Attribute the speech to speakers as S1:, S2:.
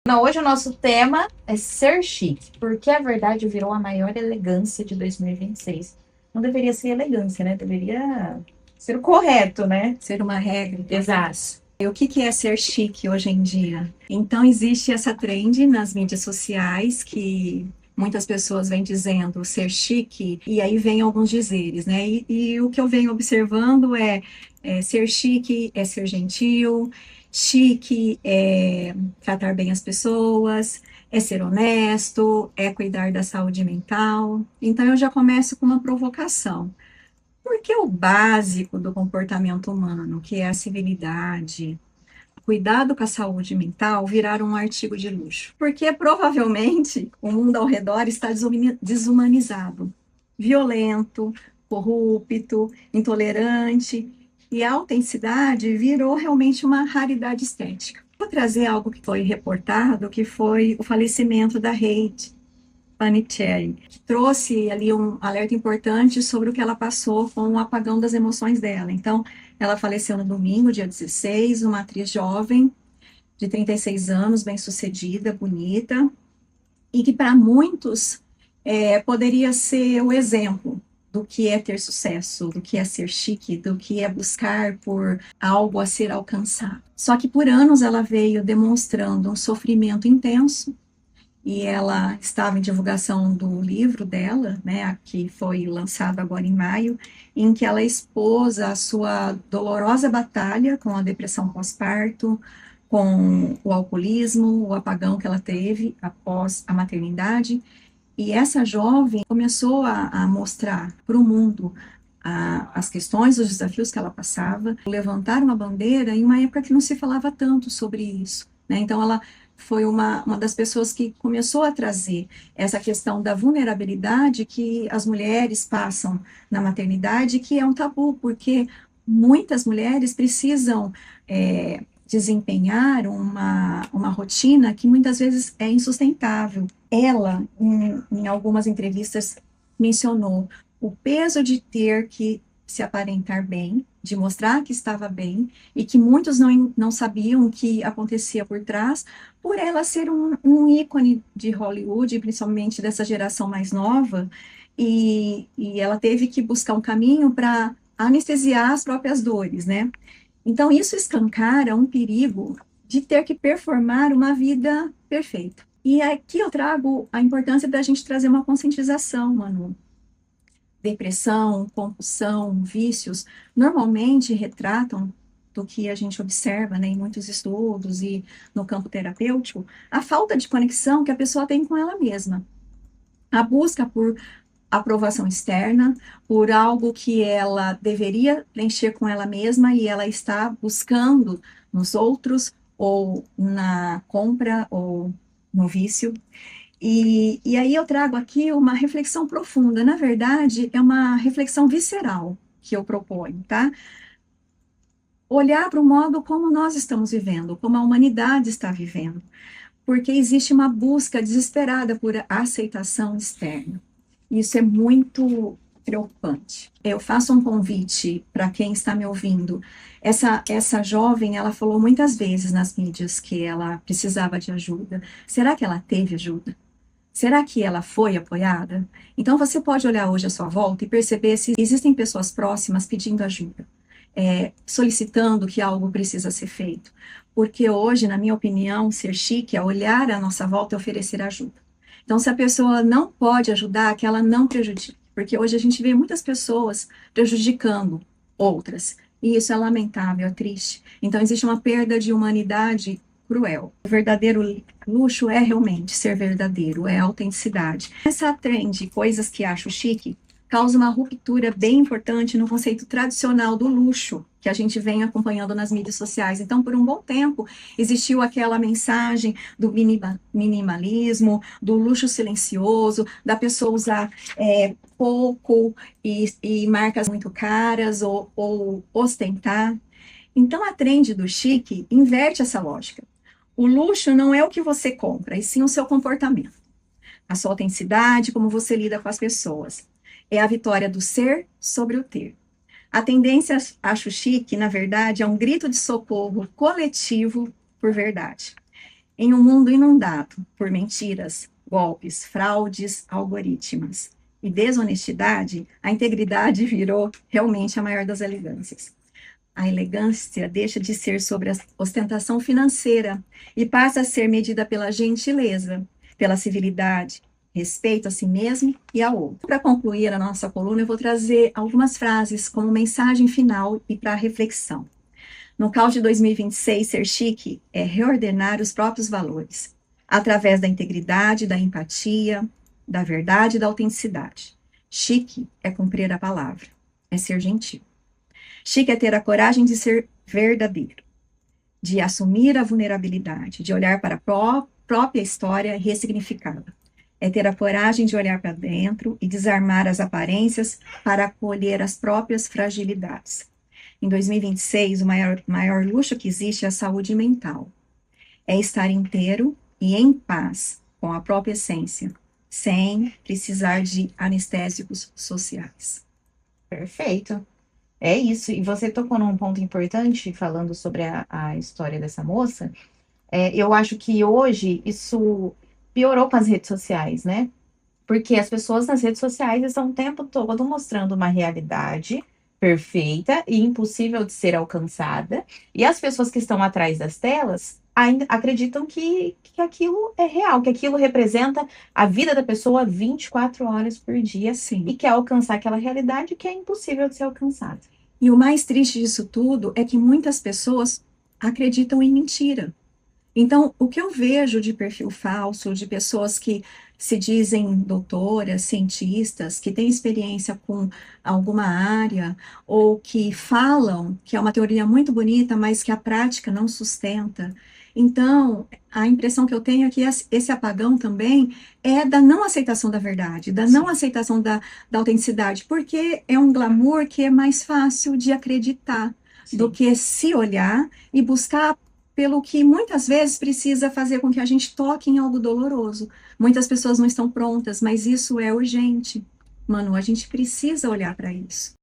S1: Não, hoje o nosso tema é ser chique, porque a verdade virou a maior elegância de 2026. Não deveria ser elegância, né? Deveria ser o correto, né?
S2: Ser uma regra.
S1: Exato.
S2: E o que que é ser chique hoje em dia? Então, existe essa trend nas mídias sociais que muitas pessoas vêm dizendo ser chique, e aí vem alguns dizeres, né? E o que eu venho observando é ser chique é ser gentil, chique é tratar bem as pessoas, é ser honesto, é cuidar da saúde mental. Então, eu já começo com uma provocação. Porque o básico do comportamento humano, que é a civilidade, cuidado com a saúde mental, viraram um artigo de luxo? Porque provavelmente o mundo ao redor está desumanizado, violento, corrupto, intolerante, e a autenticidade virou realmente uma raridade estética. Vou trazer algo que foi reportado, que foi o falecimento da Kate Panettiere, que trouxe ali um alerta importante sobre o que ela passou com o apagão das emoções dela. Então, ela faleceu no domingo, dia 16, uma atriz jovem, de 36 anos, bem-sucedida, bonita, e que para muitos poderia ser o exemplo do que é ter sucesso, do que é ser chique, do que é buscar por algo a ser alcançado. Só que por anos ela veio demonstrando um sofrimento intenso, e ela estava em divulgação do livro dela, né, que foi lançado agora em maio, em que ela expôs a sua dolorosa batalha com a depressão pós-parto, com o alcoolismo, o apagão que ela teve após a maternidade. E essa jovem começou a mostrar para o mundo as questões, os desafios que ela passava, levantar uma bandeira em uma época que não se falava tanto sobre isso, né? Então, ela foi uma das pessoas que começou a trazer essa questão da vulnerabilidade que as mulheres passam na maternidade, que é um tabu, porque muitas mulheres precisam desempenhar uma rotina que muitas vezes é insustentável. Ela, em algumas entrevistas, mencionou o peso de ter que se aparentar bem, de mostrar que estava bem, e que muitos não sabiam o que acontecia por trás, por ela ser um ícone de Hollywood, principalmente dessa geração mais nova, e ela teve que buscar um caminho para anestesiar as próprias dores, né? Então, isso escancara um perigo de ter que performar uma vida perfeita. E aqui eu trago a importância da gente trazer uma conscientização, Manu. Depressão, compulsão, vícios, normalmente retratam do que a gente observa, né, em muitos estudos e no campo terapêutico, a falta de conexão que a pessoa tem com ela mesma. A busca por aprovação externa, por algo que ela deveria preencher com ela mesma e ela está buscando nos outros, ou na compra, ou no vício. E aí eu trago aqui uma reflexão profunda. Na verdade, é uma reflexão visceral que eu proponho, tá? Olhar para o modo como nós estamos vivendo, como a humanidade está vivendo, porque existe uma busca desesperada por aceitação externa. Isso é muito preocupante. Eu faço um convite para quem está me ouvindo. Essa jovem, ela falou muitas vezes nas mídias que ela precisava de ajuda. Será que ela teve ajuda? Será que ela foi apoiada? Então você pode olhar hoje à sua volta e perceber se existem pessoas próximas pedindo ajuda, solicitando que algo precisa ser feito. Porque hoje, na minha opinião, ser chique é olhar à nossa volta e oferecer ajuda. Então, se a pessoa não pode ajudar, que ela não prejudique. Porque hoje a gente vê muitas pessoas prejudicando outras. E isso é lamentável, é triste. Então, existe uma perda de humanidade cruel. O verdadeiro luxo é realmente ser verdadeiro, é a autenticidade. Essa trend, coisas que acho chique, causa uma ruptura bem importante no conceito tradicional do luxo, que a gente vem acompanhando nas mídias sociais. Então, por um bom tempo, existiu aquela mensagem do minimalismo, do luxo silencioso, da pessoa usar pouco e marcas muito caras, ou ostentar. Então, a trend do chique inverte essa lógica. O luxo não é o que você compra, e sim o seu comportamento, a sua autenticidade, como você lida com as pessoas. É a vitória do ser sobre o ter. A tendência, acho chique, na verdade, é um grito de socorro coletivo por verdade. Em um mundo inundado por mentiras, golpes, fraudes algorítmicas e desonestidade, a integridade virou realmente a maior das elegâncias. A elegância deixa de ser sobre a ostentação financeira e passa a ser medida pela gentileza, pela civilidade, respeito a si mesmo e ao outro. Para concluir a nossa coluna, eu vou trazer algumas frases como mensagem final e para reflexão. No caos de 2026, ser chique é reordenar os próprios valores, através da integridade, da empatia, da verdade e da autenticidade. Chique é cumprir a palavra, é ser gentil. Chique é ter a coragem de ser verdadeiro, de assumir a vulnerabilidade, de olhar para a própria história e ressignificá-la. É ter a coragem de olhar para dentro e desarmar as aparências para acolher as próprias fragilidades. Em 2026, o maior luxo que existe é a saúde mental. É estar inteiro e em paz com a própria essência, sem precisar de anestésicos sociais.
S1: Perfeito. É isso. E você tocou num ponto importante falando sobre a história dessa moça. Eu acho que hoje isso piorou com as redes sociais, né? Porque as pessoas nas redes sociais estão o tempo todo mostrando uma realidade perfeita e impossível de ser alcançada. E as pessoas que estão atrás das telas ainda acreditam que aquilo é real, que aquilo representa a vida da pessoa 24 horas por dia
S2: Sim.
S1: e quer alcançar aquela realidade que é impossível de ser alcançada.
S2: E o mais triste disso tudo é que muitas pessoas acreditam em mentira. Então, o que eu vejo de perfil falso, de pessoas que se dizem doutoras, cientistas, que têm experiência com alguma área, ou que falam que é uma teoria muito bonita, mas que a prática não sustenta. Então, a impressão que eu tenho é que esse apagão também é da não aceitação da verdade, da não aceitação da autenticidade, porque é um glamour que é mais fácil de acreditar do que se olhar e buscar pelo que muitas vezes precisa fazer com que a gente toque em algo doloroso. Muitas pessoas não estão prontas, mas isso é urgente. Manu, a gente precisa olhar para isso.